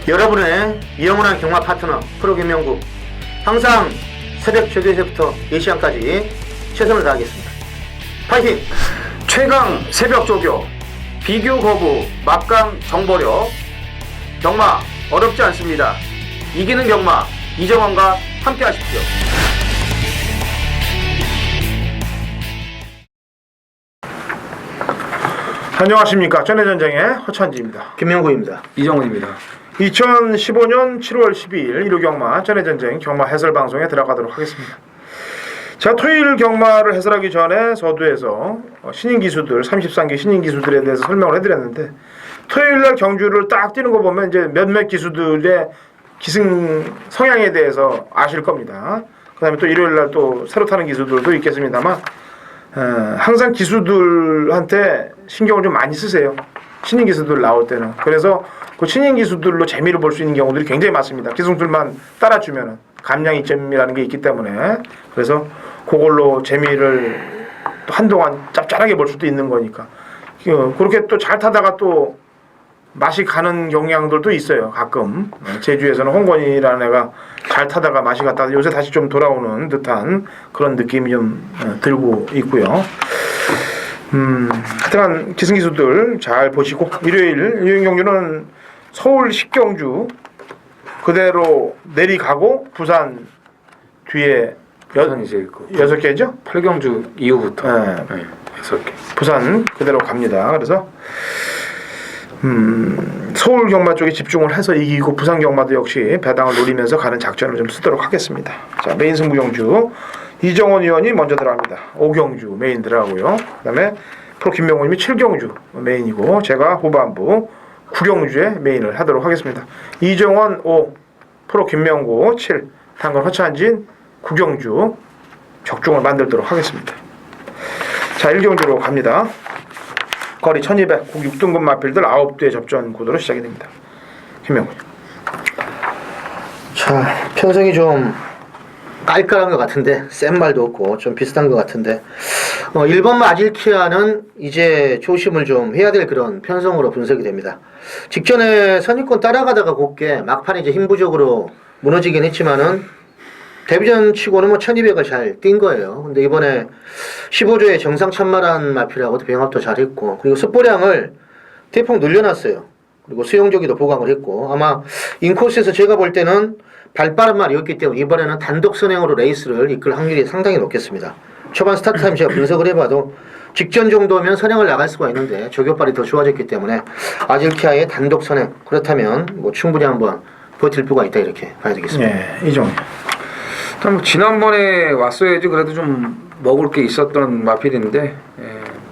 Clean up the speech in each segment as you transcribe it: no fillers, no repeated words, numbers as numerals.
여러분의 영원한 경마 파트너 프로김명국, 항상 새벽 조교에서부터 4시간까지 최선을 다하겠습니다. 파이팅! 최강 새벽 조교, 비교 거부, 막강 정보력. 경마 어렵지 않습니다. 이기는 경마, 이정원과 함께 하십시오. 안녕하십니까. 전해전쟁의 허찬지입니다. 김명국입니다. 이정원입니다. 2015년 7월 12일 일요경마 전해전쟁 경마 해설 방송에 들어가도록 하겠습니다. 제가 토요일 경마를 해설하기 전에 서두에서 신인기수들, 33기 신인기수들에 대해서 설명을 해드렸는데, 토요일날 경주를 딱 뛰는 거 보면 이제 몇몇 기수들의 기승 성향에 대해서 아실 겁니다. 그 다음에 또 일요일날 또 새로 타는 기수들도 있겠습니다만, 항상 기수들한테 신경을 좀 많이 쓰세요. 신인 기수들 나올 때는. 그래서 그 신인 기수들로 재미를 볼 수 있는 경우들이 굉장히 많습니다. 기승들만 따라주면은 감량 이점이라는 게 있기 때문에. 그래서 그걸로 재미를 또 한동안 짭짤하게 볼 수도 있는 거니까. 그렇게 또 잘 타다가 또 맛이 가는 경향들도 있어요. 가끔 제주에서는 홍건이라는 애가 잘 타다가 맛이 갔다가 요새 다시 좀 돌아오는 듯한 그런 느낌이 좀 들고 있고요. 하여튼 기승기수들 잘 보시고, 일요일 경주는 서울 10경주 그대로 내리가고 부산 뒤에 부산 이제 그 6개죠? 8경주 이후부터 네. 6개. 부산 그대로 갑니다. 그래서 서울 경마 쪽에 집중을 해서 이기고, 부산 경마도 역시 배당을 노리면서 가는 작전을 좀 쓰도록 하겠습니다. 자, 메인 승부 경주 이정원 의원이 먼저 들어갑니다. 5경주 메인 들어가고요. 그 다음에 프로 김명호님이 7경주 메인이고, 제가 후반부 9경주에 메인을 하도록 하겠습니다. 이정원 5, 프로 김명호 7, 당근 허찬진 9경주 적중을 만들도록 하겠습니다. 자, 1경주로 갑니다. 거리 1200, 6등급 마필들 9대 접전 구도로 시작이 됩니다. 김명호. 자, 편성이 좀 깔깔한 것 같은데, 센 말도 없고 좀 비슷한 것 같은데, 1번 마질키아는 이제 조심을 좀 해야 될 그런 편성으로 분석이 됩니다. 직전에 선입권 따라가다가 곱게 막판에 이제 힘 부족으로 무너지긴 했지만은 데뷔전 치고는 뭐 1200을 잘 뛴 거예요. 근데 이번에 15조에 정상 천마란 마필하고 병합도 잘했고, 그리고 습보량을 대폭 늘려놨어요. 그리고 수영조기도 보강을 했고, 아마 인코스에서 제가 볼 때는 발빠른 말이었기 때문에 이번에는 단독 선행으로 레이스를 이끌 확률이 상당히 높겠습니다. 초반 스타트 타임 제가 분석을 해봐도 직전 정도면 선행을 나갈 수가 있는데 조교발이 더 좋아졌기 때문에 아질키아의 단독 선행, 그렇다면 뭐 충분히 한번 버틸 필요가 있다, 이렇게 봐야 되겠습니다. 네, 이정원. 일단 뭐 지난번에 왔어야지 그래도 좀 먹을 게 있었던 마필인데,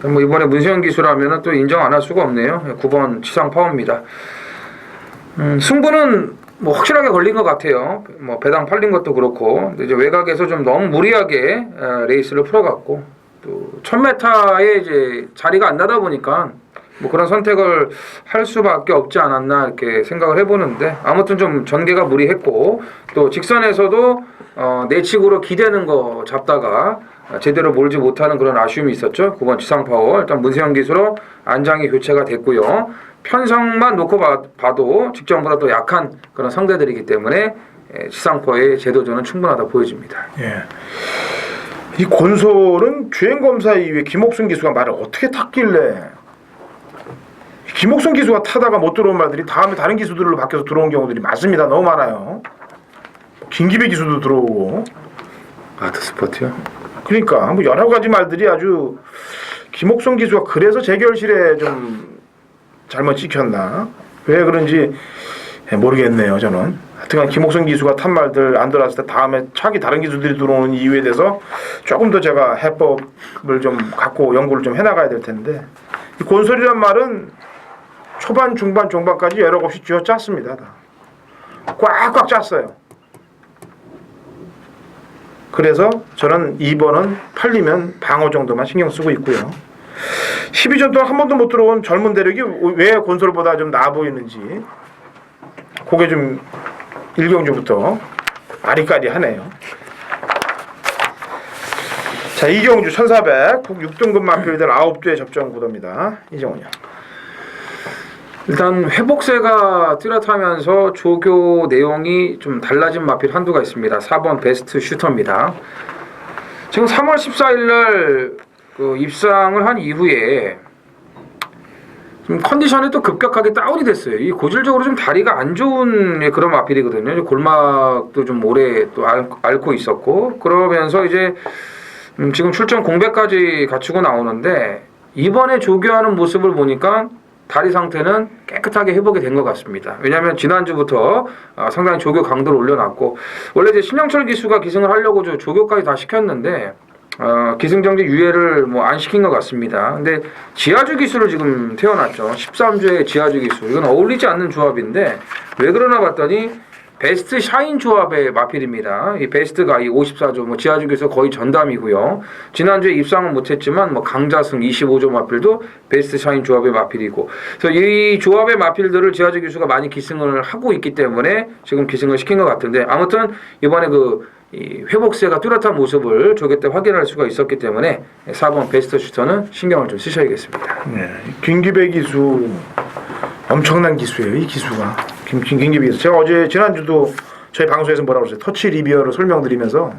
뭐 이번에 문세영 기수라면은 또 인정 안 할 수가 없네요. 9번 치상 파워입니다. 승부는 뭐 확실하게 걸린 것 같아요. 뭐 배당 팔린 것도 그렇고, 근데 이제 외곽에서 좀 너무 무리하게 레이스를 풀어갔고, 또 1000m에 이제 자리가 안 나다 보니까 뭐 그런 선택을 할 수밖에 없지 않았나 이렇게 생각을 해보는데, 아무튼 좀 전개가 무리했고, 또 직선에서도 내측으로 기대는 거 잡다가 제대로 몰지 못하는 그런 아쉬움이 있었죠. 9번 지상파워 일단 문세영 기수로 안장이 교체가 됐고요. 편성만 놓고 봐도 직전보다 더 약한 그런 상대들이기 때문에 지상파워의 제도전은 충분하다 보여집니다. 예. 이 곤솔은 주행검사 이후에 김옥순 기수가 말을 어떻게 탔길래, 김옥순 기수가 타다가 못 들어온 말들이 다음에 다른 기수들로 바뀌어서 들어온 경우들이 많습니다. 너무 많아요. 김기배 기수도 들어오고. 아트스포트요? 그러니까 뭐 여러 가지 말들이 아주, 김옥순 기수가 그래서 재결실에 좀 잘못 찍혔나, 왜 그런지 모르겠네요. 저는 하여튼간 김옥순 기수가 탄 말들 안 들어왔을 때 다음에 차기 다른 기수들이 들어오는 이유에 대해서 조금 더 제가 해법을 좀 갖고 연구를 좀 해나가야 될 텐데, 이 곤솔이란 말은 초반 중반 종반까지 여러 없이 쥐어 짰습니다. 다 꽉꽉 짰어요. 그래서 저는 2번은 팔리면 방어 정도만 신경 쓰고 있고요. 12전 동안 한 번도 못 들어온 젊은 대력이 왜 곤솔보다 좀 나아 보이는지, 그게 좀 1경주부터 아리까리하네요. 자, 2경주 1400 6등급 마필들 9대 접전 구도입니다. 이정훈이요. 일단 회복세가 뚜렷하면서 조교 내용이 좀 달라진 마필 한두가 있습니다. 4번 베스트 슈터입니다. 지금 3월 14일 날 그 입상을 한 이후에 좀 컨디션이 또 급격하게 다운이 됐어요. 이 고질적으로 좀 다리가 안 좋은 그런 마필이거든요. 골막도 좀 오래 또 앓고 있었고, 그러면서 이제 지금 출전 공백까지 갖추고 나오는데, 이번에 조교하는 모습을 보니까 다리 상태는 깨끗하게 회복이 된 것 같습니다. 왜냐하면 지난주부터 상당히 조교 강도를 올려놨고, 원래 이제 신영철 기수가 기승을 하려고 조교까지 다 시켰는데 기승정지 유예를 뭐 안 시킨 것 같습니다. 근데 지하주 기수를 지금 태어났죠. 13주의 지하주 기수. 이건 어울리지 않는 조합인데 왜 그러나 봤더니 베스트 샤인 조합의 마필입니다. 이 베스트가 이 54조, 뭐 지하주 기수 거의 전담이고요. 지난주에 입상은 못했지만 뭐 강자승 25조 마필도 베스트 샤인 조합의 마필이고, 그래서 이 조합의 마필들을 지하주 기수가 많이 기승을 하고 있기 때문에 지금 기승을 시킨 것 같은데, 아무튼 이번에 이 회복세가 뚜렷한 모습을 조교 때 확인할 수가 있었기 때문에 4번 베스트 슈터는 신경을 좀 쓰셔야겠습니다. 네. 김기배 기수 엄청난 기수예요. 이 기수가 김기배 기수. 제가 어제 지난주도 저희 방송에서 뭐라고 그랬어요? 터치 리뷰어로 설명드리면서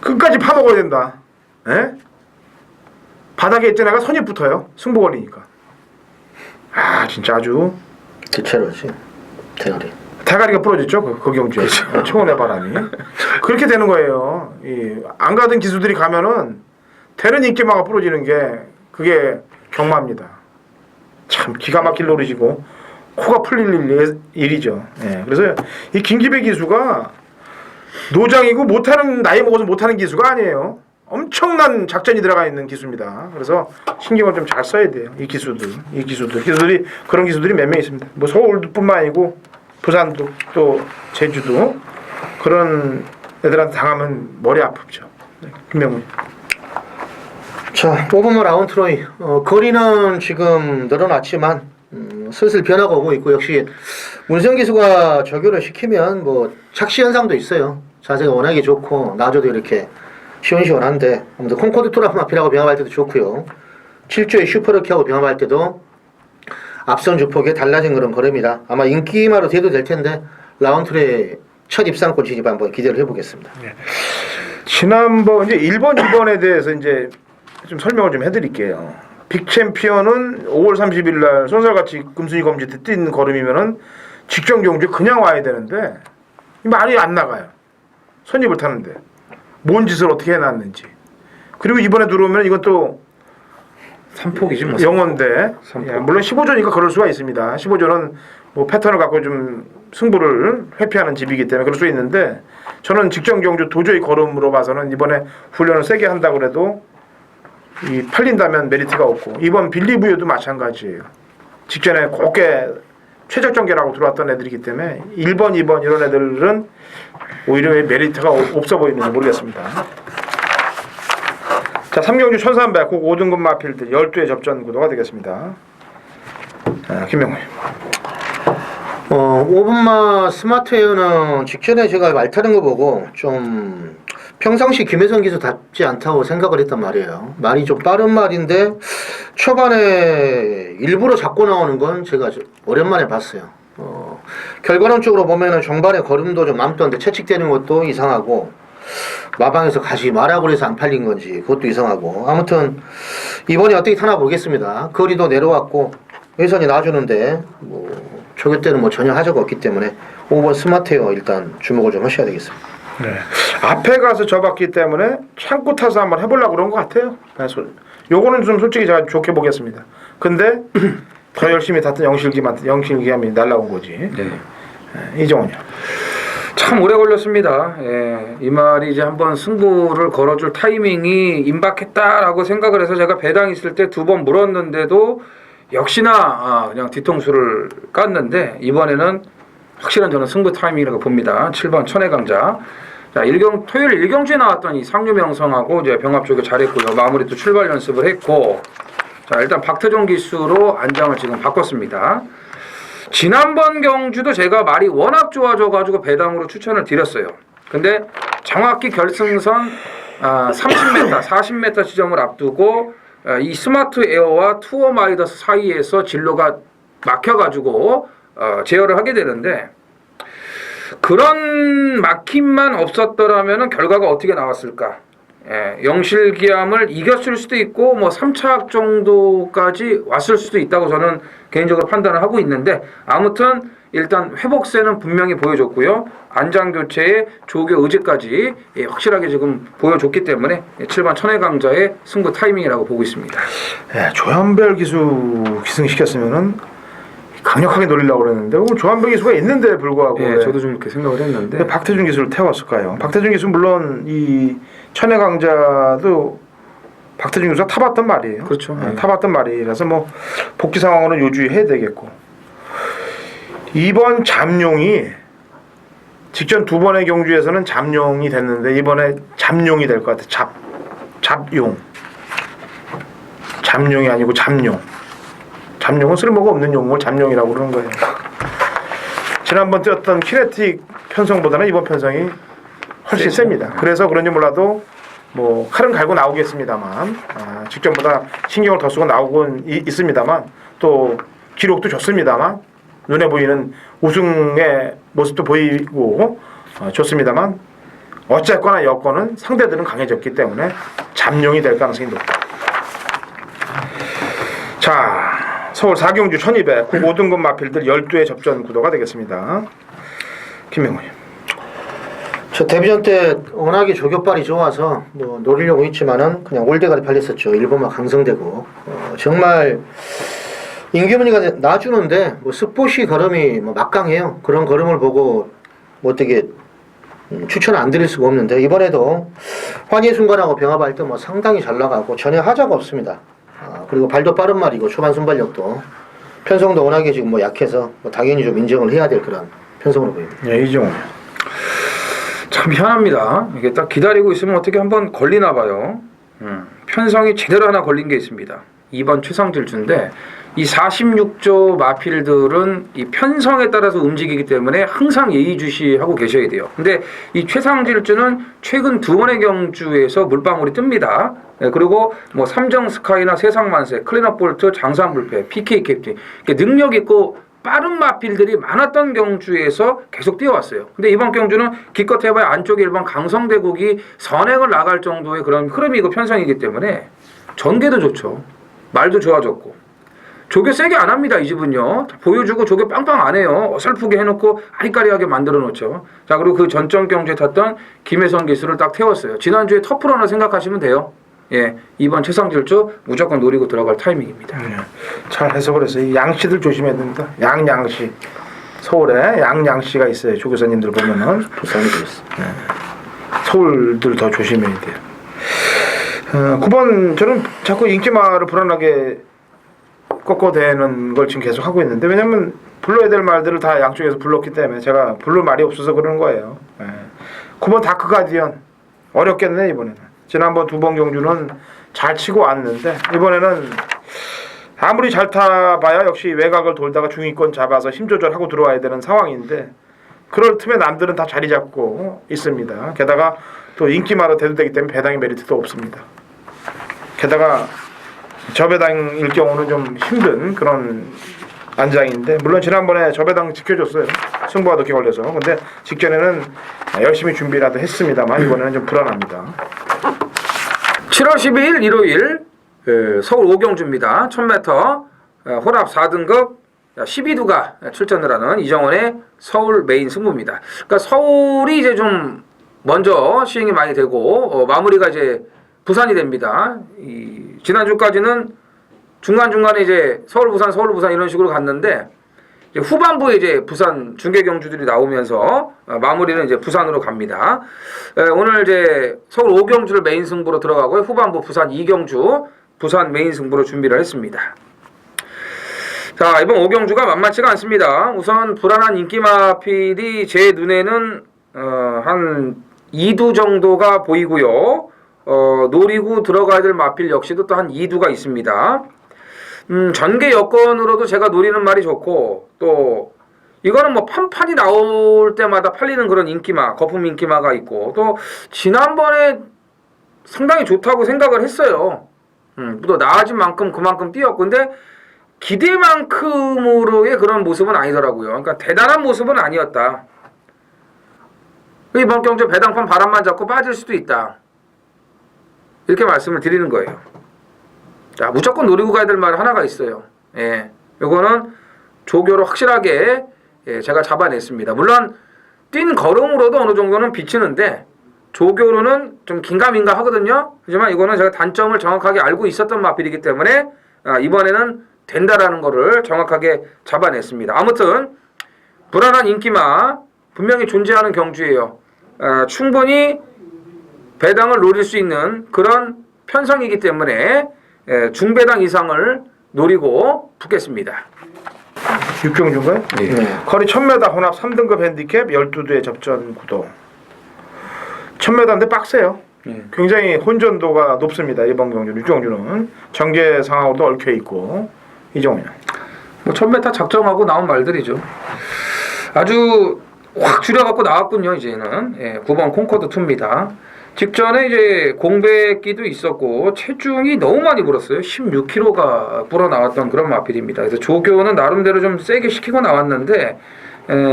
끝까지 파먹어야 된다. 에? 바닥에 있던 애가 선입 붙어요. 승부 걸리니까. 아 진짜 아주 대체로지 대가리. 대가리가 부러졌죠. 그 경주에 초원의 바람이 그렇게 되는 거예요. 안 가던 기수들이 가면은 되는 인기마가 부러지는 게 그게 경마입니다. 참 기가 막힐 노릇이고 코가 풀릴 일이죠. 예. 그래서 이 김기배 기수가 노장이고 못하는, 나이 먹어서 못하는 기수가 아니에요. 엄청난 작전이 들어가 있는 기수입니다. 그래서 신경을 좀 잘 써야 돼요. 이 기수들이 그런 기수들이 몇 명 있습니다. 뭐 서울뿐만 아니고 부산도 또 제주도 그런 애들한테 당하면 머리 아프죠. 김명훈. 자, 5번마 라운트로이. 거리는 지금 늘어났지만 슬슬 변화가 오고 있고, 역시 문세영 기수가 적용을 시키면 뭐 착시 현상도 있어요. 자세가 워낙에 좋고 나줘도 이렇게 시원시원한데, 아무튼 콩코드 토라마피라고 병합할 때도 좋고요. 7조의 슈퍼르키하고 병합할 때도 앞선 주폭에 달라진 그런 걸음이라 아마 인기마로 돼도 될 텐데, 라운트로의 첫 입상권 진입 한번 기대를 해보겠습니다. 네. 지난번 이제 1번, 2번에 대해서 이제 좀 설명을 좀 해드릴게요. 빅챔피언은 5월 30일 날 손살같이 금순위 검지 때 뛴 걸음이면은 직전 경주 그냥 와야 되는데 말이 안 나가요. 선입을 타는데 뭔 짓을 어떻게 해놨는지. 그리고 이번에 들어오면 이건 또 3폭이지 뭐. 영어인데, 삼폭. 예, 물론 15조니까 그럴 수가 있습니다. 15조는 뭐 패턴을 갖고 좀 승부를 회피하는 집이기 때문에 그럴 수 있는데, 저는 직전 경주 도저히 걸음으로 봐서는 이번에 훈련을 세게 한다고 해도 팔린다면 메리트가 없고, 이번 빌리브유도 마찬가지예요. 직전에 곱게 최적정계라고 들어왔던 애들이기 때문에 1번, 2번 이런 애들은 오히려 메리트가 없어 보이는지 모르겠습니다. 자, 3경주 1300 국 5등급 마필들 12회 접전 구도가 되겠습니다. 김명훈. 5번마 스마트에어는 직전에 제가 말 타는 거 보고 좀 평상시 김혜성 기수답지 않다고 생각을 했단 말이에요. 말이 좀 빠른 말인데 초반에 일부러 잡고 나오는 건 제가 오랜만에 봤어요. 결과론적으로 보면은 종반에 걸음도 좀 남던데 채찍되는 것도 이상하고, 마방에서 가지 말라고 해서 안 팔린 건지 그것도 이상하고, 아무튼 이번에 어떻게 타나 보겠습니다. 거리도 내려왔고 회선이 놔주는데 뭐 조교 때는 뭐 전혀 하자가 없기 때문에 5번 스마트에어 일단 주목을 좀 하셔야 되겠습니다. 네. 앞에 가서 접었기 때문에 참고 타서 한번 해보려고 그런 것 같아요. 요거는 좀 솔직히 제가 좋게 보겠습니다. 근데 더 열심히 탔던 영실기함이 날라온 거지. 네. 이정원이요. 참 오래 걸렸습니다. 예, 이 말이 이제 한번 승부를 걸어줄 타이밍이 임박했다라고 생각을 해서 제가 배당 있을 때 2번 물었는데도 역시나 그냥 뒤통수를 깠는데, 이번에는 확실한 저는 승부 타이밍이라고 봅니다. 7번 천혜강자. 자, 토요일 1경주에 나왔던 이 상류명성하고 이제 병합 쪽에 잘했고요. 마무리 또 출발 연습을 했고, 자, 일단 박태종 기수로 안장을 지금 바꿨습니다. 지난번 경주도 제가 말이 워낙 좋아져가지고 배당으로 추천을 드렸어요. 근데 정확히 결승선 30m, 40m 지점을 앞두고 이 스마트 에어와 투어 마이더스 사이에서 진로가 막혀가지고 제어를 하게 되는데 그런 막힘만 없었더라면 결과가 어떻게 나왔을까? 영실기암을 이겼을 수도 있고 뭐 3차악 정도까지 왔을 수도 있다고 저는 개인적으로 판단을 하고 있는데 아무튼 일단 회복세는 분명히 보여줬고요. 안장교체의 조교 의지까지 확실하게 지금 보여줬기 때문에 7번 천혜강자의 승부 타이밍이라고 보고 있습니다. 조현별 기수 기승시켰으면은 강력하게 노리려고 그랬는데 오늘 조한별 기수가 있는데 불구하고 예, 저도 좀 그렇게 생각을 했는데 박태준 기수를 태웠을까요? 박태준 기수 물론 이 천혜강자도 박태준 기수가 타봤던 말이에요. 그렇죠. 예. 타봤던 말이라서 뭐 복귀 상황으로 유지해야 되겠고 이번 잠룡이 직전 두 번의 경주에서는 잠룡이 됐는데 이번에 잠룡이 될 것 같아. 잡용 잠룡이 아니고 잠룡. 잠룡은 쓸모가 없는 용어를 잠룡이라고 그러는 거예요. 지난번 뛰었던 키네틱 편성보다는 이번 편성이 훨씬 셉니다. 그래서 그런지 몰라도 뭐 칼은 갈고 나오겠습니다만 직전보다 신경을 더 쓰고 나오곤 있습니다만 또 기록도 좋습니다만 눈에 보이는 우승의 모습도 보이고 좋습니다만 어쨌거나 여건은 상대들은 강해졌기 때문에 잠룡이 될 가능성이 높다. 자, 서울 4경주 1200 5등급 마필들 12회 접전 구도가 되겠습니다. 김명훈님. 저 데뷔전 때 워낙에 조교빨이 좋아서 뭐 노리려고 했지만은 그냥 올대가리 팔렸었죠. 일본만 강성되고 정말 임규문이가 놔주는데 뭐 스포시 걸음이 뭐 막강해요. 그런 걸음을 보고 뭐 어떻게 추천 안 드릴 수가 없는데 이번에도 환희의 순간하고 병합할 때 뭐 상당히 잘 나가고 전혀 하자가 없습니다. 그리고 발도 빠른 말이고 초반 순발력도 편성도 워낙에 지금 뭐 약해서 뭐 당연히 좀 인정을 해야 될 그런 편성으로 보입니다. 예, 이종훈. 참 희한합니다. 이게 딱 기다리고 있으면 어떻게 한번 걸리나 봐요. 편성이 제대로 하나 걸린 게 있습니다. 2번 최상질주인데 이 46조 마필들은 이 편성에 따라서 움직이기 때문에 항상 예의주시하고 계셔야 돼요. 근데 이 최상질주는 최근 두 번의 경주에서 물방울이 뜹니다. 그리고 뭐 삼정 스카이나 세상만세, 클린업 볼트, 장산불패, PK 캡틴 능력 있고 빠른 마필들이 많았던 경주에서 계속 뛰어왔어요. 근데 이번 경주는 기껏 해봐야 안쪽에 1번 강성대국이 선행을 나갈 정도의 그런 흐름이 고 편성이기 때문에 전개도 좋죠. 말도 좋아졌고 조교 세게 안 합니다. 이 집은요. 보여주고 조교 빵빵 안 해요. 어설프게 해놓고 아리까리하게 만들어 놓죠. 자, 그리고 그 전점 경주에 탔던 김혜선 기수를 딱 태웠어요. 지난주에 터프러너 생각하시면 돼요. 예, 이번 최상질주 무조건 노리고 들어갈 타이밍입니다. 잘 해석을 했어요. 이 양씨들 조심해야 됩니다. 양씨. 서울에 양씨가 있어요. 조교사님들 보면은 부산이 그랬어. 서울들 더 조심해야 돼요. 9번 저는 자꾸 인기말을 불안하게 꺾어대는 걸 지금 계속 하고 있는데 왜냐면 불러야 될 말들을 다 양쪽에서 불렀기 때문에 제가 부를 말이 없어서 그러는 거예요. 9번 다크 가디언 어렵겠네 이번에는. 지난번 두 번 경주는 잘 치고 왔는데 이번에는 아무리 잘 타봐야 역시 외곽을 돌다가 중위권 잡아서 힘 조절하고 들어와야 되는 상황인데 그럴 틈에 남들은 다 자리 잡고 있습니다. 게다가 또 인기말로 대두되기 때문에 배당의 메리트도 없습니다. 게다가 저배당일 경우는 좀 힘든 그런 안장인데 물론 지난번에 저배당 지켜줬어요. 승부가 늦게 걸려서. 근데 직전에는 열심히 준비라도 했습니다만 이번에는 좀 불안합니다. 7월 12일 일요일 서울 오경주입니다. 1000m 혼합 4등급 12두가 출전을 하는 이정원의 서울 메인 승부입니다. 그러니까 서울이 이제 좀 먼저 시행이 많이 되고 마무리가 이제 부산이 됩니다. 지난주까지는 중간중간에 이제 서울 부산 이런 식으로 갔는데 이제 후반부에 이제 부산 중계 경주들이 나오면서 마무리는 이제 부산으로 갑니다. 오늘 이제 서울 5경주를 메인 승부로 들어가고 후반부 부산 2경주 부산 메인 승부로 준비를 했습니다. 자, 이번 5경주가 만만치가 않습니다. 우선 불안한 인기마필이 제 눈에는 한 2두 정도가 보이고요. 노리고 들어가야 될 마필 역시도 또 한 2두가 있습니다. 전개 여건으로도 제가 노리는 말이 좋고 또 이거는 뭐 판판이 나올 때마다 팔리는 그런 인기마, 거품 인기마가 있고 또 지난번에 상당히 좋다고 생각을 했어요. 또 나아진 만큼 그만큼 뛰었고 근데 기대만큼으로의 그런 모습은 아니더라고요. 그러니까 대단한 모습은 아니었다. 이번 경주 배당판 바람만 잡고 빠질 수도 있다. 이렇게 말씀을 드리는 거예요. 자, 무조건 노리고 가야 될 말 하나가 있어요. 예, 요거는 조교로 확실하게 제가 잡아냈습니다. 물론 뛴 걸음으로도 어느 정도는 비치는데 조교로는 좀 긴가민가 하거든요. 하지만 이거는 제가 단점을 정확하게 알고 있었던 마필이기 때문에 이번에는 된다라는 거를 정확하게 잡아냈습니다. 아무튼 불안한 인기마 분명히 존재하는 경주예요. 충분히 배당을 노릴 수 있는 그런 편성이기 때문에 중배당 이상을 노리고 붙겠습니다. 6경주인가요? 네. 거리 1000m 혼합 3등급 핸디캡 12두의 접전 구도. 1000m인데 빡세요. 굉장히 혼전도가 높습니다. 이번 경주 6경주는 전개 상황으로도 얽혀 있고 이정훈. 뭐 1000m 작정하고 나온 말들이죠. 아주 확 줄여갖고 나왔군요. 이제는 9번 콩코드 2입니다. 직전에 이제 공백기도 있었고 체중이 너무 많이 불었어요. 16kg가 불어 나왔던 그런 마필입니다. 그래서 조교는 나름대로 좀 세게 시키고 나왔는데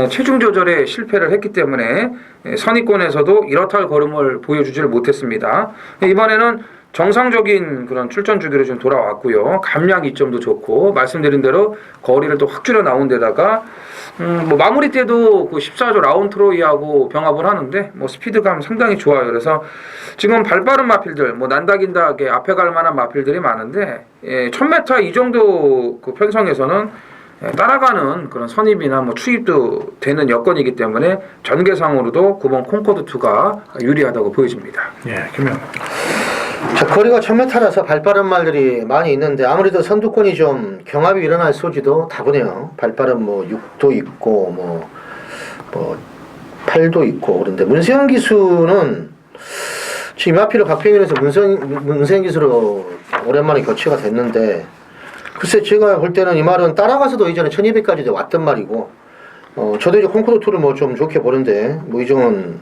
체중 조절에 실패를 했기 때문에 선입권에서도 이렇다 할 걸음을 보여주지를 못했습니다. 이번에는 정상적인 그런 출전 주기로 좀 돌아왔고요. 감량 이점도 좋고 말씀드린 대로 거리를 또 확 줄여 나온 데다가 뭐 마무리 때도 그 14조 라운트로이하고 병합을 하는데 뭐 스피드감 상당히 좋아요. 그래서 지금 발빠른 마필들 뭐 난다긴다하게 앞에 갈 만한 마필들이 많은데 1000m 이 정도 그 편성에서는 따라가는 그런 선입이나 뭐 추입도 되는 여건이기 때문에 전개상으로도 9번 콩코드 2가 유리하다고 보여집니다. 예, 김영. 자, 거리가 1000m라서 발빠른 말들이 많이 있는데 아무래도 선두권이 좀 경합이 일어날 소지도 다분해요. 발빠른 뭐 6도 있고 뭐 8도 있고 그런데 문세영 기수는 지금 이마피를 박평일에서 문세영 기수로 오랜만에 교체가 됐는데 글쎄 제가 볼 때는 이 말은 따라가서도 이전에 1200까지도 왔던 말이고 저도 이제 콩코드 2를 뭐 좀 좋게 보는데 뭐 이정은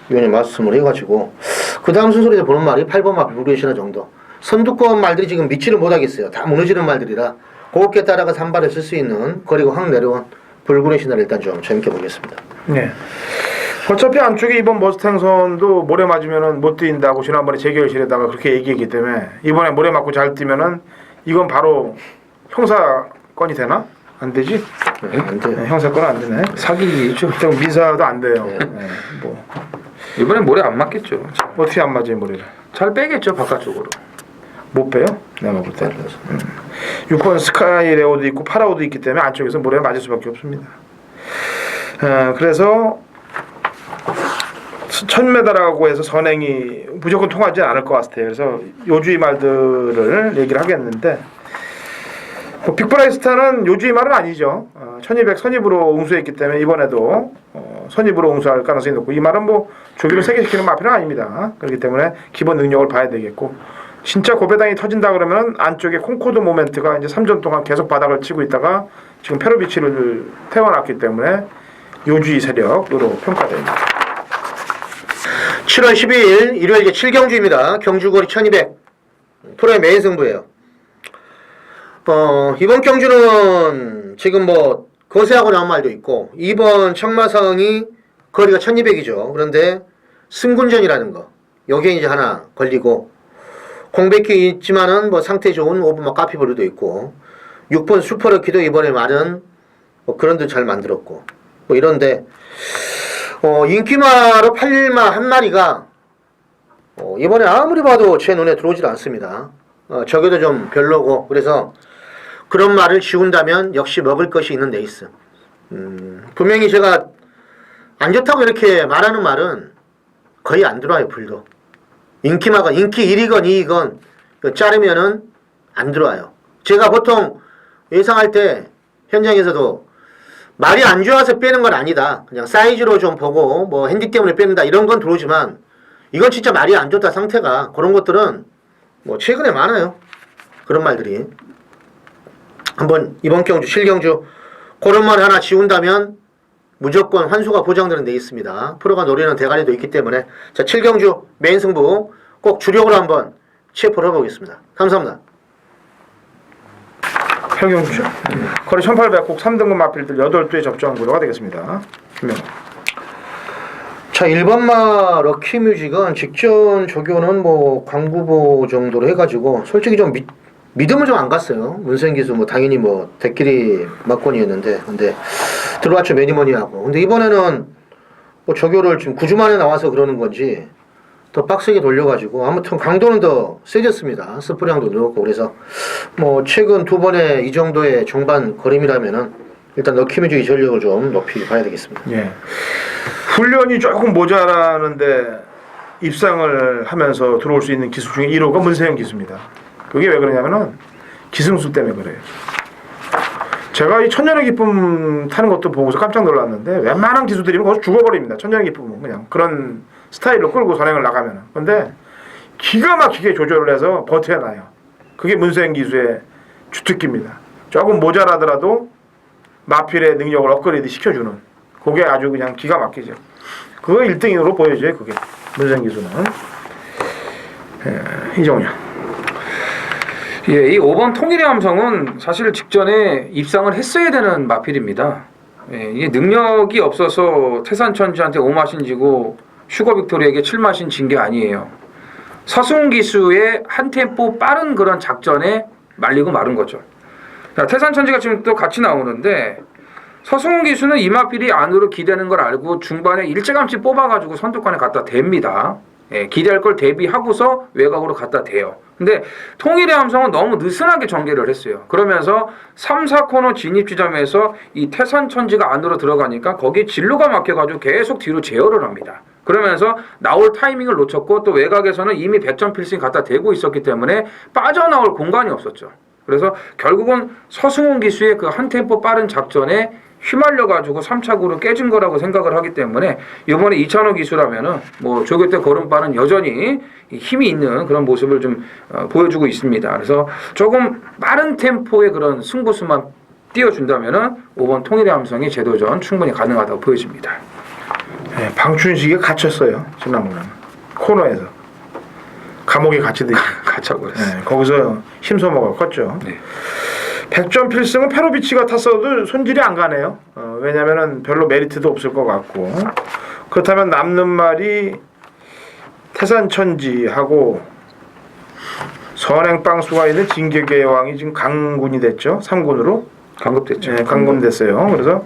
위원이 말씀을 해가지고 그 다음 순서에서 보는 말이 8번 마필 무리시나 정도. 선두권 말들이 지금 믿지를 못하겠어요. 다 무너지는 말들이라 곱게 따라가서 한 발을 쓸 수 있는 거리가 확 내려온 불굴의 신화를 일단 좀 재밌게 보겠습니다. 네. 어차피 안쪽에 이번 머스탱선도 모래 맞으면은 못 뛰인다고 지난번에 재결실에다가 그렇게 얘기했기 때문에 이번에 모래 맞고 잘 뛰면은 이건 바로 형사건이 되나? 안 되지? 네, 안 돼요. 네, 형사건은 안 되네. 사기죠. 좀 민사도 안 돼요. 네. 네, 뭐 이번엔 모래 안 맞겠죠. 어떻게 안 맞아요 모래를? 잘 빼겠죠 바깥쪽으로. 못 빼요? 내가 볼 때. 6번 스카이 레오도 있고 파라오도 있기 때문에 안쪽에서 모래가 맞을 수밖에 없습니다. 그래서 1000m라고 해서 선행이 무조건 통하지 않을 것 같아요. 그래서 요주의 말들을 얘기를 하겠는데 뭐 빅브라이스타는 요주의 말은 아니죠. 1200 선입으로 응수했기 때문에 이번에도 선입으로 응수할 가능성이 높고 이 말은 뭐 조기로 세게 시키는 마필은 아닙니다. 그렇기 때문에 기본 능력을 봐야 되겠고 진짜 고배당이 터진다 그러면 안쪽에 콩코드 모멘트가 이제 3전 동안 계속 바닥을 치고 있다가 지금 페로비치를 태워놨기 때문에 요주의 세력으로 평가됩니다. 7월 12일 일요일 이제 7경주입니다. 경주거리 1200 프로의 메인 승부예요. 이번 경주는 지금 뭐 거세하고 나온 말도 있고 이번 청마성이 거리가 1200이죠. 그런데 승군전이라는 거 여기에 이제 하나 걸리고 공백기 있지만은 뭐 상태 좋은 5번 막 카피브루도 있고 6번 슈퍼러키도 이번에 말은 뭐 그런 듯 잘 만들었고 뭐 이런데 인기마로 팔릴마 한 마리가 이번에 아무리 봐도 제 눈에 들어오질 않습니다. 저게도 좀 별로고 그래서 그런 말을 지운다면 역시 먹을 것이 있는 레이스. 분명히 제가 안 좋다고 이렇게 말하는 말은 거의 안 들어와요. 불도 인기마가 인기 1위건 2위건 자르면은 안 들어와요. 제가 보통 예상할 때 현장에서도 말이 안 좋아서 빼는 건 아니다. 그냥 사이즈로 좀 보고 뭐 핸디 때문에 뺀다 이런 건 들어오지만 이건 진짜 말이 안 좋다 상태가 그런 것들은 뭐 최근에 많아요. 그런 말들이. 한번 이번 경주 7경주 그런 말 하나 지운다면 무조건 환수가 보장되는 데 있습니다. 프로가 노리는 대가리도 있기 때문에 자 7경주 메인 승부 꼭 주력으로 한번 체포를 해보겠습니다. 감사합니다. 평균주죠. 거리 1800국 3등급 마필들 8두의 접종 구도가 되겠습니다. 김명호. 자, 1번마 럭키뮤직은 직전 조교는 뭐 광구보 정도로 해가지고 솔직히 좀 믿음을 좀 안 갔어요. 문생기수 뭐 당연히 뭐 대끼리 막권이었는데 근데 들어왔죠 매니머니 하고. 근데 이번에는 뭐 조교를 지금 9주 만에 나와서 그러는 건지 더 빡세게 돌려가지고 아무튼 강도는 더 세졌습니다. 스프링도 늘었고 그래서 뭐 최근 두 번에 이 정도의 종반 거림이라면은 일단 럭키뮤직의 전력을 좀 높이 봐야 되겠습니다. 예. 훈련이 조금 모자라는데 입상을 하면서 들어올 수 있는 기수 중에 1호가 문세영 기수입니다. 그게 왜 그러냐면은 기승수 때문에 그래요. 제가 이 천년의 기쁨 타는 것도 보고서 깜짝 놀랐는데 웬만한 기수들이면 거기서 죽어버립니다. 천년의 기쁨은 그냥 그런 스타일로 끌고 선행을 나가면은. 근데 기가 막히게 조절을 해서 버텨놔요. 그게 문세영 기수의 주특기입니다. 조금 모자라더라도 마필의 능력을 업그레이드 시켜주는 그게 아주 그냥 기가 막히죠. 그거 1등으로 보여줘요. 그게 문세영 기수는. 이정현. 예, 이 5번 통일의 함성은 사실 직전에 입상을 했어야 되는 마필입니다. 예, 이게 능력이 없어서 태산천지한테 5마신 지고 슈거 빅토리에게 7마신 진 게 아니에요. 서승훈 기수의 한 템포 빠른 그런 작전에 말리고 마른 거죠. 자, 태산천지가 지금 또 같이 나오는데 서승훈 기수는 이 마필이 안으로 기대는 걸 알고 중반에 일찌감치 뽑아가지고 선두권에 갖다 댑니다. 예, 기대할 걸 대비하고서 외곽으로 갖다 대요. 근데 통일의 함성은 너무 느슨하게 전개를 했어요. 그러면서 3, 4코너 진입 지점에서 이 태산천지가 안으로 들어가니까 거기에 진로가 막혀가지고 계속 뒤로 제어를 합니다. 그러면서 나올 타이밍을 놓쳤고 또 외곽에서는 이미 100점 필승이 갖다 대고 있었기 때문에 빠져나올 공간이 없었죠. 그래서 결국은 서승훈 기수의 그 한 템포 빠른 작전에 휘말려가지고 3차구로 깨진 거라고 생각을 하기 때문에 이번에 이찬호 기수라면은 뭐 조교 때 걸음발은 여전히 힘이 있는 그런 모습을 좀 보여주고 있습니다. 그래서 조금 빠른 템포의 그런 승부수만 띄워준다면은 5번 통일의 함성이 제도전 충분히 가능하다고 보여집니다. 네, 방춘식이 갇혔어요. 지난번에 코너에서 감옥에 갇히듯이 갇혀 그랬어요. 네, 거기서 힘소모가 컸죠. 네. 100점 필승은 페로비치가 탔어도 손질이 안 가네요. 왜냐면은 별로 메리트도 없을 것 같고 그렇다면 남는 말이 태산천지하고 선행빵수가 있는 진격의 여왕이 지금 강군이 됐죠. 3군으로 강급됐죠. 네, 강군됐어요. 그래서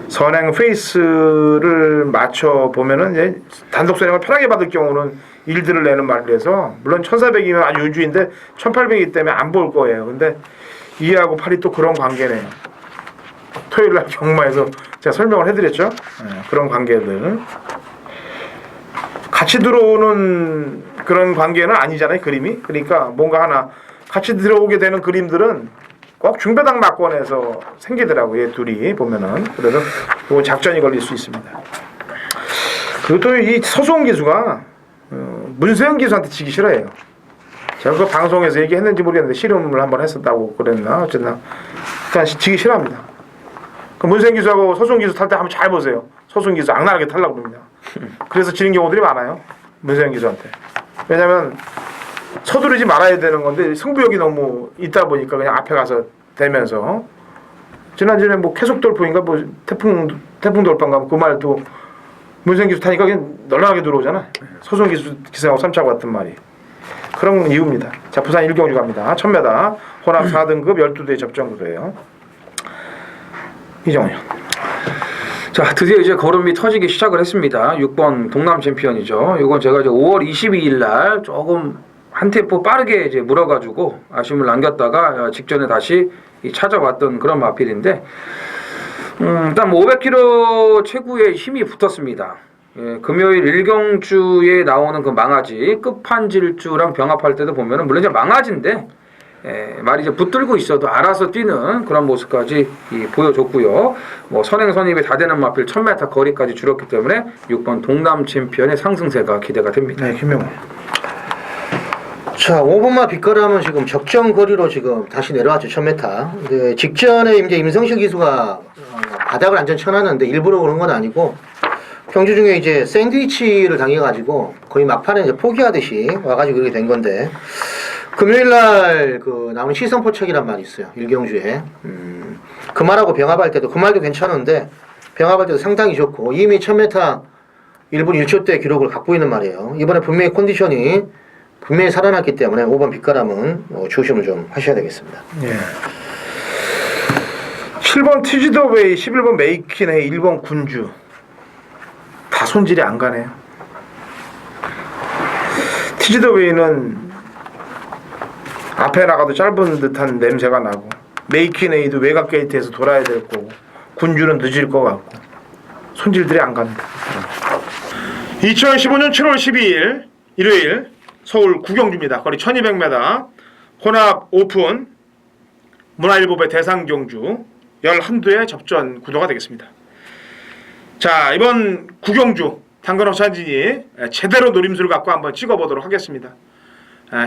선행 페이스를 맞춰 보면은 이제 단독 선행을 편하게 받을 경우는 일들을 내는 말이라서 물론 1400이면 아주 유주인데 1800이기 때문에 안 볼 거예요. 근데 2하고 8이 또 그런 관계네요. 토요일날 경마에서 제가 설명을 해드렸죠. 네, 그런 관계들 같이 들어오는 그런 관계는 아니잖아요. 그림이. 그러니까 뭔가 하나 같이 들어오게 되는 그림들은 꼭 중배당 막권에서 생기더라고요. 얘 둘이 보면은. 그래서 그 작전이 걸릴 수 있습니다. 그리고 또 이 서수홍 기수가 문세영 기수한테 지기 싫어해요. 제가 그 방송에서 얘기했는지 모르겠는데 씨름을 한번 했었다고 그랬나 어쨌나 그냥 지기 싫어합니다. 그 문세영 기수하고 서수홍 기수 탈 때 한번 잘 보세요. 서수홍 기수 악랄하게 타려고 그럽니다. 그래서 지는 경우들이 많아요. 문세영 기수한테. 왜냐면 서두르지 말아야 되는 건데 승부욕이 너무 있다 보니까 그냥 앞에 가서 대면서 지난주에 뭐 계속돌포인가 뭐 태풍 돌파인가 그 말도 문세영 기수 타니까 그냥 널널하게 들어오잖아. 서수홍 기수하고 3차고 같은 말이. 그런 이유입니다. 자, 부산 일경주 갑니다. 1000m 혼합 4등급 12대 접전 구도예요. 이정현. 자, 드디어 이제 걸음이 터지기 시작을 했습니다. 6번 동남 챔피언이죠. 이건 제가 이제 5월 22일 날 조금 한 템포 빠르게 이제 물어가지고 아쉬움을 남겼다가 직전에 다시 찾아왔던 그런 마필인데, 일단 뭐 500km 최고의 힘이 붙었습니다. 예, 금요일 일경주에 나오는 그 망아지 끝판질주랑 병합할 때도 보면은 물론 이제 망아지인데 말이 이제 붙들고 있어도 알아서 뛰는 그런 모습까지 보여줬고요. 뭐 선행 선입이 다 되는 마필 1000m 거리까지 줄었기 때문에 6번 동남 챔피언의 상승세가 기대가 됩니다. 네, 김명호. 자, 5번마 빗거람은 지금 적정 거리로 지금 다시 내려왔죠. 1000m. 근데 직전에 이제 임성실 기수가 바닥을 완전 쳐놨는데 일부러 그런 건 아니고 경주 중에 이제 샌드위치를 당해가지고 거의 막판에 이제 포기하듯이 와가지고 그렇게 된 건데 금요일날 그 나오는 시선포착이란 말이 있어요. 일경주에. 그 말하고 병합할 때도 그 말도 괜찮은데 병합할 때도 상당히 좋고 이미 1000m 1분 1초대 기록을 갖고 있는 말이에요. 이번에 분명히 컨디션이 분명히 살아났기 때문에 5번 빗가람은 조심을 좀 하셔야 되겠습니다. 예. 7번 티지더웨이, 11번 메이킨헤이, 1번 군주. 다 손질이 안 가네요. 티지더웨이는 앞에 나가도 짧은 듯한 냄새가 나고, 메이킨헤이도 외곽 게이트에서 돌아야 될 거고, 군주는 늦을 것 같고, 손질들이 안 갑니다. 2015년 7월 12일 일요일 서울 구경주입니다. 거리 1200m 혼합 오픈 문화일보배 대상경주 11두의 접전 구도가 되겠습니다. 자, 이번 구경주 당근호 사진이 제대로 노림수를 갖고 한번 찍어보도록 하겠습니다.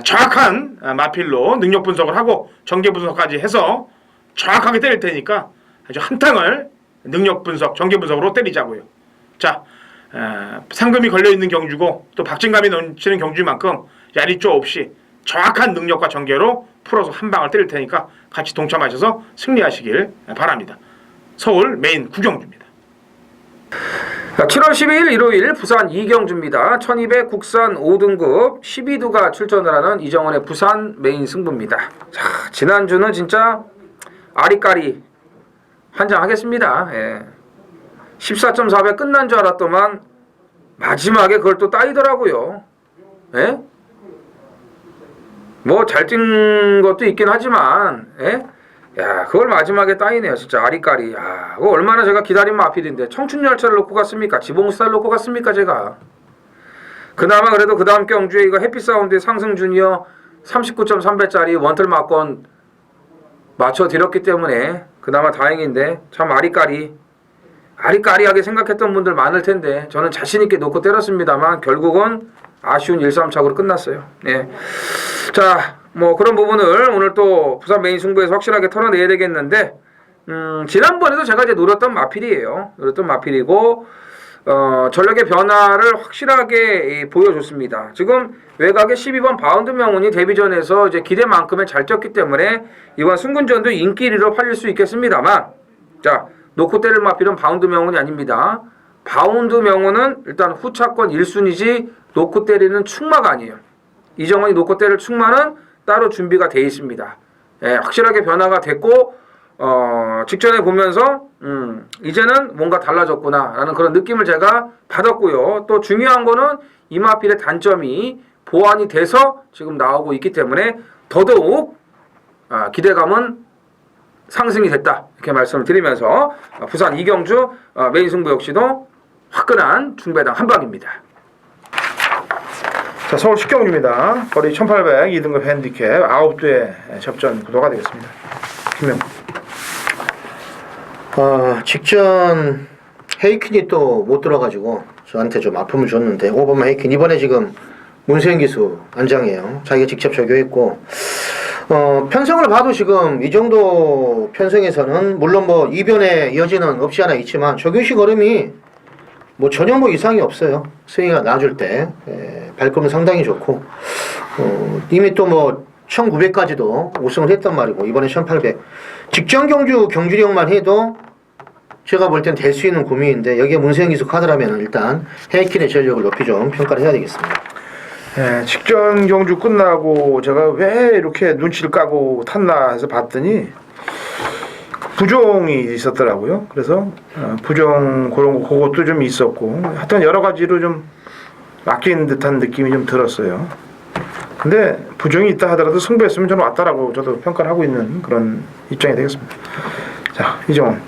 정확한 마필로 능력 분석을 하고 전개 분석까지 해서 정확하게 때릴 테니까 아주 한탕을 능력 분석, 전개 분석으로 때리자고요. 자, 상금이 걸려있는 경주고 또 박진감이 넘치는 경주인 만큼 야리쪼 없이 정확한 능력과 전개로 풀어서 한 방을 때릴 테니까 같이 동참하셔서 승리하시길 바랍니다. 서울 메인 구경주입니다. 7월 12일 일요일 부산 이경주입니다. 1200 국산 5등급 12두가 출전을 하는 이정원의 부산 메인 승부입니다. 자, 지난주는 진짜 아리까리 환장하겠습니다. 예. 14.4배 끝난 줄 알았더만 마지막에 그걸 또 따이더라고요. 예? 뭐 잘 뛴 것도 있긴 하지만, 예? 야, 그걸 마지막에 따이네요. 진짜 아리까리. 야, 그거 얼마나 제가 기다린 마필인데 청춘열차를 놓고 갔습니까? 지봉스타를 놓고 갔습니까? 제가. 그나마 그래도 그 다음 경주에 이거 해피사운드의 상승주니어 39.3배짜리 원틀 막권 맞춰드렸기 때문에 그나마 다행인데 참 아리까리하게 생각했던 분들 많을 텐데 저는 자신있게 놓고 때렸습니다만 결국은 아쉬운 1-3착으로 끝났어요. 예. 자, 뭐 그런 부분을 오늘 또 부산 메인 승부에서 확실하게 털어내야 되겠는데 지난번에도 제가 이제 노렸던 마필이고 전력의 변화를 확실하게 보여줬습니다. 지금 외곽에 12번 바운드 명운이 데뷔전에서 이제 기대만큼은 잘 뛰었기 때문에 이번 승군전도 인기 1위로 팔릴 수 있겠습니다만 자, 놓고 때릴 마필은 바운드 명운이 아닙니다. 바운드 명운은 일단 후차권 1순위지 놓고 때리는 충마가 아니에요. 이정원이 놓고 때릴 충마는 따로 준비가 돼 있습니다. 예, 확실하게 변화가 됐고 직전에 보면서 이제는 뭔가 달라졌구나 라는 그런 느낌을 제가 받았고요. 또 중요한 거는 이마필의 단점이 보완이 돼서 지금 나오고 있기 때문에 더더욱 기대감은 상승이 됐다 이렇게 말씀을 드리면서 부산 이경주 메인 승부 역시도 화끈한 중배당 한방입니다. 자, 서울 식경주입니다. 거리 1800 2등급 핸디캡 9두의 접전 구도가 되겠습니다. 김명. 직전 헤이킨이 또 못 들어가지고 저한테 좀 아픔을 줬는데 5번 헤이킨 이번에 지금 문세영 기수 안장이에요. 자기가 직접 적용했고 편성을 봐도 지금 이 정도 편성에서는 물론 뭐 이변의 여지는 없지 않아 있지만 적용식 걸음이 뭐 전혀 뭐 이상이 없어요. 스윙이 나아줄 때 발걸음 상당히 좋고 이미 또 뭐 1900까지도 우승을 했단 말이고 이번에 1800 직전 경주력만 해도 제가 볼 땐 될 수 있는 구미인데 여기에 문세영 기수 카드라면 일단 헤이킨의 전력을 높이 좀 평가를 해야 되겠습니다. 네, 직전 경주 끝나고 제가 왜 이렇게 눈치를 까고 탔나 해서 봤더니 부종이 있었더라고요. 그래서 부종 그것도 좀 있었고 하여튼 여러 가지로 좀 맡긴 듯한 느낌이 좀 들었어요. 근데 부종이 있다 하더라도 승부했으면 저는 왔다라고 저도 평가를 하고 있는 그런 입장이 되겠습니다. 자, 이정원.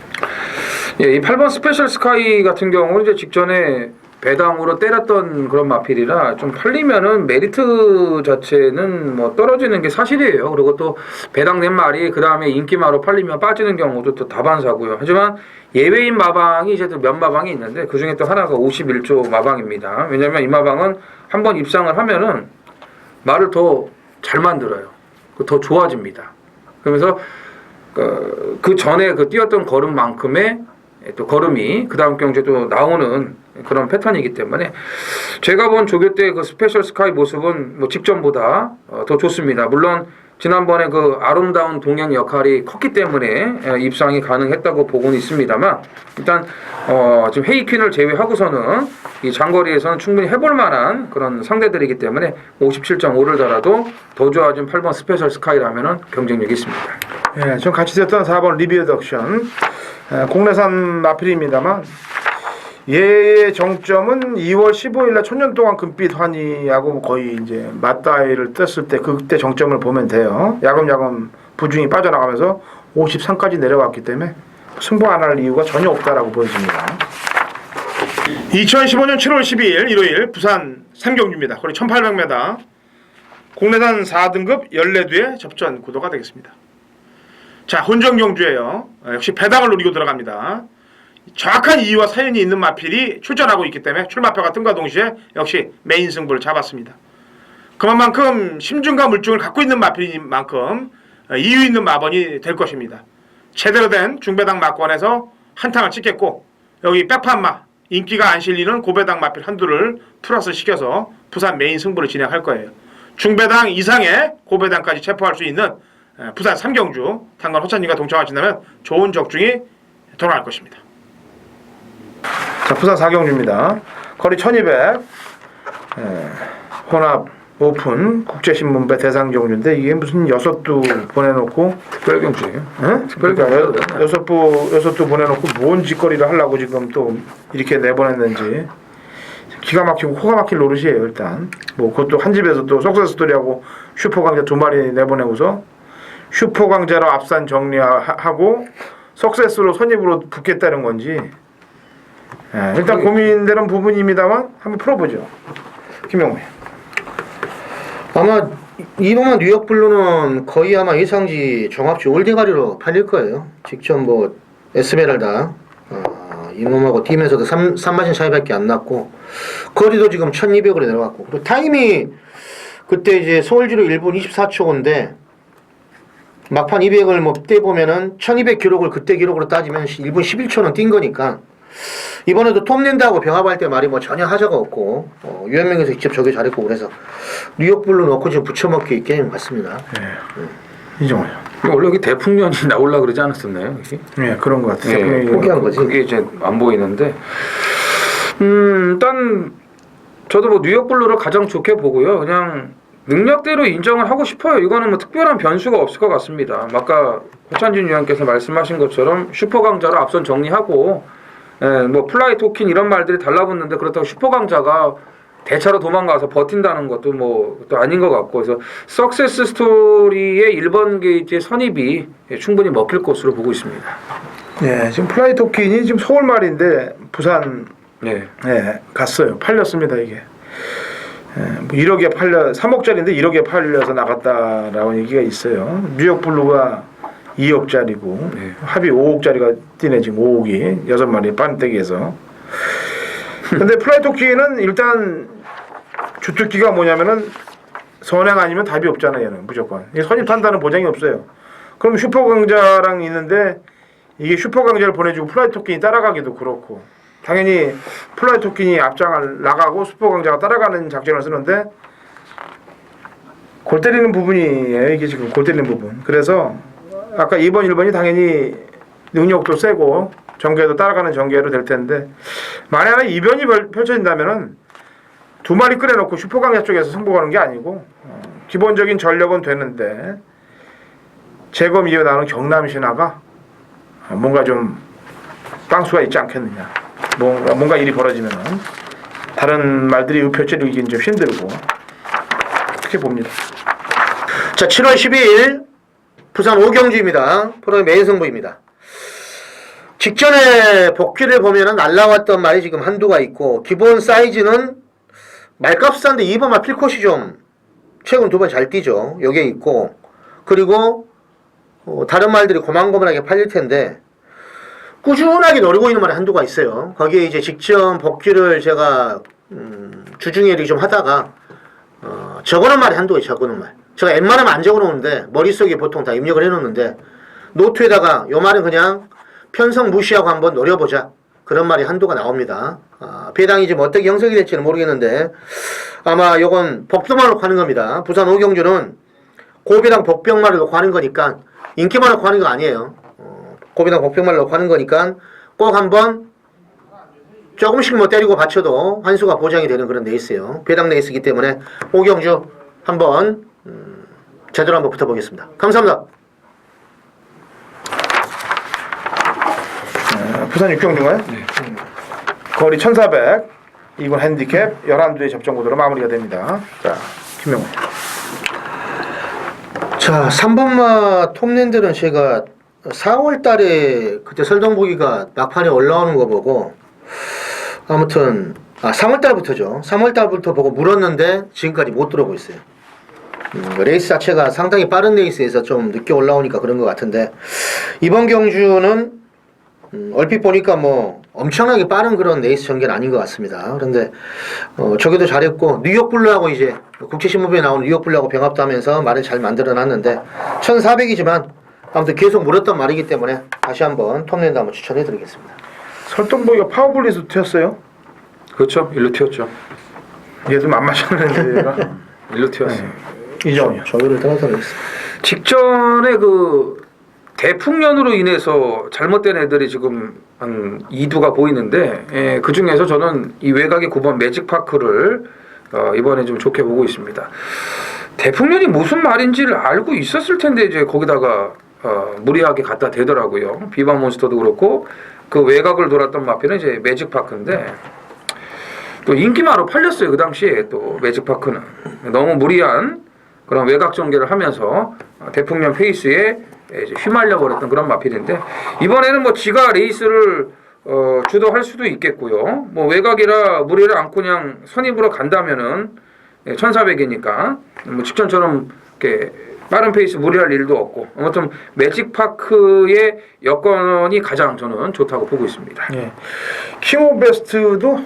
예, 이 8번 스페셜 스카이 같은 경우는 이제 직전에 배당으로 때렸던 그런 마필이라 좀 팔리면은 메리트 자체는 뭐 떨어지는 게 사실이에요. 그리고 또 배당 낸 말이 그 다음에 인기마로 팔리면 빠지는 경우도 또 다반사고요. 하지만 예외인 마방이 이제 또 몇 마방이 있는데 그 중에 또 하나가 51조 마방입니다. 왜냐면 이 마방은 한번 입상을 하면은 말을 더 잘 만들어요. 더 좋아집니다. 그러면서 그 전에 그 뛰었던 걸음만큼의 또 걸음이 그 다음 경주에 또 나오는 그런 패턴이기 때문에 제가 본 조교 때 그 스페셜 스카이 모습은 뭐 직전보다 더 좋습니다. 물론 지난번에 그 아름다운 동행 역할이 컸기 때문에 입상이 가능했다고 보고는 있습니다만 일단 지금 헤이퀸을 제외하고서는 이 장거리에서는 충분히 해볼 만한 그런 상대들이기 때문에 57.5를 달아도 더 좋아진 8번 스페셜 스카이라면은 경쟁력이 있습니다. 예, 전 같이 뛰었던 4번 리비어덕션 국내산 마필입니다만 얘의 정점은 2월 15일날 천년 동안 금빛 환희하고 거의 이제 맞다이를 떴을 때 그때 정점을 보면 돼요. 야금야금 부중이 빠져나가면서 53까지 내려왔기 때문에 승부 안 할 이유가 전혀 없다라고 보여집니다. 2015년 7월 12일 일요일 부산 3경주입니다. 거리 1800m 국내산 4등급 14두의 접전 구도가 되겠습니다. 자, 혼정 경주예요. 역시 배당을 노리고 들어갑니다. 정확한 이유와 사연이 있는 마필이 출전하고 있기 때문에 출마표가 뜸과 동시에 역시 메인 승부를 잡았습니다. 그만큼 심중과 물중을 갖고 있는 마필인 만큼 이유 있는 마번이 될 것입니다. 제대로 된 중배당 마권에서 한탕을 찍겠고 여기 백판마 인기가 안 실리는 고배당 마필 한두를 플러스 시켜서 부산 메인 승부를 진행할 거예요. 중배당 이상의 고배당까지 체포할 수 있는 부산 3경주 당관 호찬님과 동참하신다면 좋은 적중이 돌아갈 것입니다. 자, 부산 4경주입니다. 거리 1200 혼합 오픈 국제신문배 대상경주인데 이게 무슨 6두 보내놓고 특별경주예요. 그러니까 여섯 두 보내놓고 뭔 짓거리를 하려고 지금 또 이렇게 내보냈는지 기가 막히고 코가 막힐 노릇이에요. 일단 뭐 그것도 한 집에서 또 석세스 스토리하고 슈퍼강자 2마리 내보내고서 슈퍼강자로 앞산 정리하고 석세스로 선입으로 붙겠다는 건지 일단 고민되는 부분입니다만 한번 풀어보죠. 김영호. 아마 이번만 뉴욕 블루는 거의 아마 예상지 종합지 올대가리로 팔릴 거예요. 직접 뭐 에스메랄다 이놈하고 팀에서도 3마신 차이밖에 안 났고 거리도 지금 1200으로 내려갔고 그리고 타임이 그때 이제 서울지로 1분 24초인데 막판 200을 뭐 떼보면은 1200 기록을 그때 기록으로 따지면 1분 11초는 뛴 거니까 이번에도 톱 낸다고 병합할 때 말이 뭐 전혀 하자가 없고 유현명에서 직접 저게 잘했고 그래서 뉴욕 블루 넣고 지금 붙여먹기 게임 같습니다. 이정호요. 원래 여기 대풍년이 나올라 그러지 않았었나요? 이게? 네, 그런 것 같아요. 예, 포기한 거지. 그게 이제 안 보이는데 일단 저도 뭐 뉴욕 블루를 가장 좋게 보고요. 그냥 능력대로 인정을 하고 싶어요. 이거는 뭐 특별한 변수가 없을 것 같습니다. 아까 호찬진 위원께서 말씀하신 것처럼 슈퍼 강자로 앞선 정리하고 뭐 플라이 토킨 이런 말들이 달라붙는데 그렇다고 슈퍼 강자가 대차로 도망가서 버틴다는 것도 뭐 또 아닌 것 같고 그래서 석세스 스토리의 1번 게이트의 선입이 충분히 먹힐 것으로 보고 있습니다. 네, 지금 플라이 토킨이 지금 서울 말인데 부산 네. 갔어요. 팔렸습니다 이게. 뭐 1억에 3억짜리인데 1억에 팔려서 나갔다라는 얘기가 있어요. 뉴욕 블루가 2억짜리고 합이 5억짜리가 뛰네 지금 5억이 6마리 빤떼기에서. 근데 플라이 토끼는 일단 주특기가 뭐냐면은 선행 아니면 답이 없잖아요. 얘는 무조건 선입한다는 보장이 없어요. 그럼 슈퍼 강자랑 있는데 이게 슈퍼 강자를 보내주고 플라이 토끼니 따라가기도 그렇고 당연히 플라이 토끼니 앞장을 나가고 슈퍼 강자가 따라가는 작전을 쓰는데 골 때리는 부분이에요. 이게 지금 골 때리는 부분. 그래서 아까 2번 1번이 당연히 능력도 세고 전개도 따라가는 전개로 될 텐데 만약에 이변이 펼쳐진다면은 2마리 끌어놓고 슈퍼강자 쪽에서 승부하는 게 아니고 기본적인 전력은 되는데 재검 이어 나오는 경남 신화가 뭔가 좀 빵수가 있지 않겠느냐. 뭔가 일이 벌어지면은 다른 말들이 읊혀지기는 좀 힘들고 그렇게 봅니다. 자, 7월 12일 부산 5경주입니다. 프로의 메인 승부입니다. 직전에 복귀를 보면은 날라왔던 말이 지금 한두가 있고 기본 사이즈는 말값 싼데 2번만 필컷이 좀 최근 2번 잘 뛰죠. 여기에 있고 그리고 다른 말들이 고만고만하게 팔릴 텐데 꾸준하게 노리고 있는 말이 한두가 있어요. 거기에 이제 직전 복귀를 제가 주중에 좀 하다가 적어놓은 말이 한두가 있어요. 적어놓은 말. 제가 웬만하면 안 적어놓는데 머릿속에 보통 다 입력을 해놓는데 노트에다가 요 말은 그냥 편성 무시하고 한번 노려보자. 그런 말이 한두가 나옵니다. 배당이 지금 어떻게 형성이 될지는 모르겠는데 아마 요건 복도만 놓고 하는 겁니다. 부산 오경주는 고배당 복병말을 놓고 하는 거니까 인기만 놓고 하는 거 아니에요. 고배당 복병말을 놓고 하는 거니까 꼭 한번 조금씩 뭐 때리고 받쳐도 환수가 보장이 되는 그런 레이스예요. 배당 레이스이기 때문에 오경주 한번 제대로 한번 붙어보겠습니다. 감사합니다. 부산 육경주가요? 네. 거리 1400, 2군 핸디캡 11두의 접전 구도로 마무리가 됩니다. 자, 김명훈. 자, 3번마 톱랜드는 제가 4월 달에 그때 설동보기가 막판에 올라오는 거 보고 아무튼 3월 달부터죠. 3월 달부터 보고 물었는데 지금까지 못 들어오고 있어요. 레이스 자체가 상당히 빠른 레이스에서 좀 늦게 올라오니까 그런 것 같은데 이번 경주는 얼핏 보니까 뭐 엄청나게 빠른 그런 레이스 전개는 아닌 것 같습니다. 그런데 저기도 잘했고 뉴욕블루하고 이제 국제신문부에 나오는 뉴욕블루하고 병합도 하면서 말을 잘 만들어놨는데 1400이지만 아무튼 계속 물었던 말이기 때문에 다시 한번 톱랜드 한번 추천해드리겠습니다. 설동보기가 파워블리스 튀었어요. 그렇죠. 일로 튀었죠. 얘도 안 마셨는데 얘가. 일로 튀었어요. 이정이요. 저기를 따라가겠습니다. 직전에 그 대풍년으로 인해서 잘못된 애들이 지금 한 2두가 보이는데 그 중에서 저는 이 외곽의 9번 매직파크를 이번에 좀 좋게 보고 있습니다. 대풍년이 무슨 말인지를 알고 있었을 텐데 이제 거기다가 무리하게 갖다 대더라고요. 비반 몬스터도 그렇고 그 외곽을 돌았던 마피는 이제 매직파크인데 또 인기마로 팔렸어요. 그 당시에 또 매직파크는 너무 무리한 그런 외곽 전개를 하면서 대풍년 페이스에 이제 휘말려 버렸던 그런 마필인데 이번에는 뭐 지가 레이스를 주도할 수도 있겠고요. 뭐 외곽이라 무리를 안고 그냥 선입으로 간다면은 1400이니까 뭐 직전처럼 이렇게 빠른 페이스 무리할 일도 없고 아무튼 매직파크의 여건이 가장 저는 좋다고 보고 있습니다. 예. 킹 오브 베스트도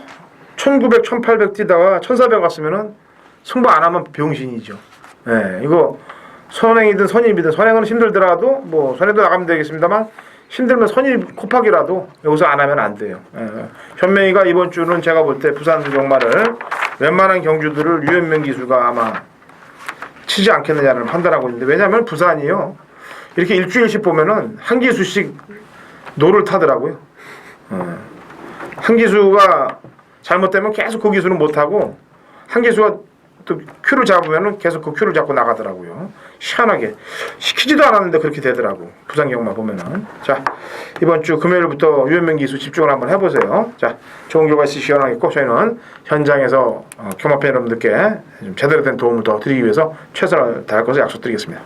1900, 1800 뛰다가 1400 갔으면은 승부 안 하면 병신이죠. 예, 이거 선행이든 선입이든 선행은 힘들더라도 뭐 선행도 나가면 되겠습니다만 힘들면 선입 코팍이라도 여기서 안 하면 안 돼요. 예. 현명이가 이번 주는 제가 볼 때 부산 경마를 웬만한 경주들을 유현명 기수가 아마 치지 않겠느냐를 판단하고 있는데 왜냐하면 부산이요 이렇게 일주일씩 보면은 한 기수씩 노를 타더라고요. 한 기수가 잘못되면 계속 그 기수는 못하고 한 기수가 또 큐를 잡으면은 계속 그 큐를 잡고 나가더라고요. 희한하게 시키지도 않았는데 그렇게 되더라고. 부산 경마 보면은. 자, 이번 주 금요일부터 유현명 기수 집중을 한번 해보세요. 자, 좋은 결과 있으시겠고 저희는 현장에서 경마팬 여러분들께 좀 제대로 된 도움을 더 드리기 위해서 최선을 다할 것을 약속드리겠습니다.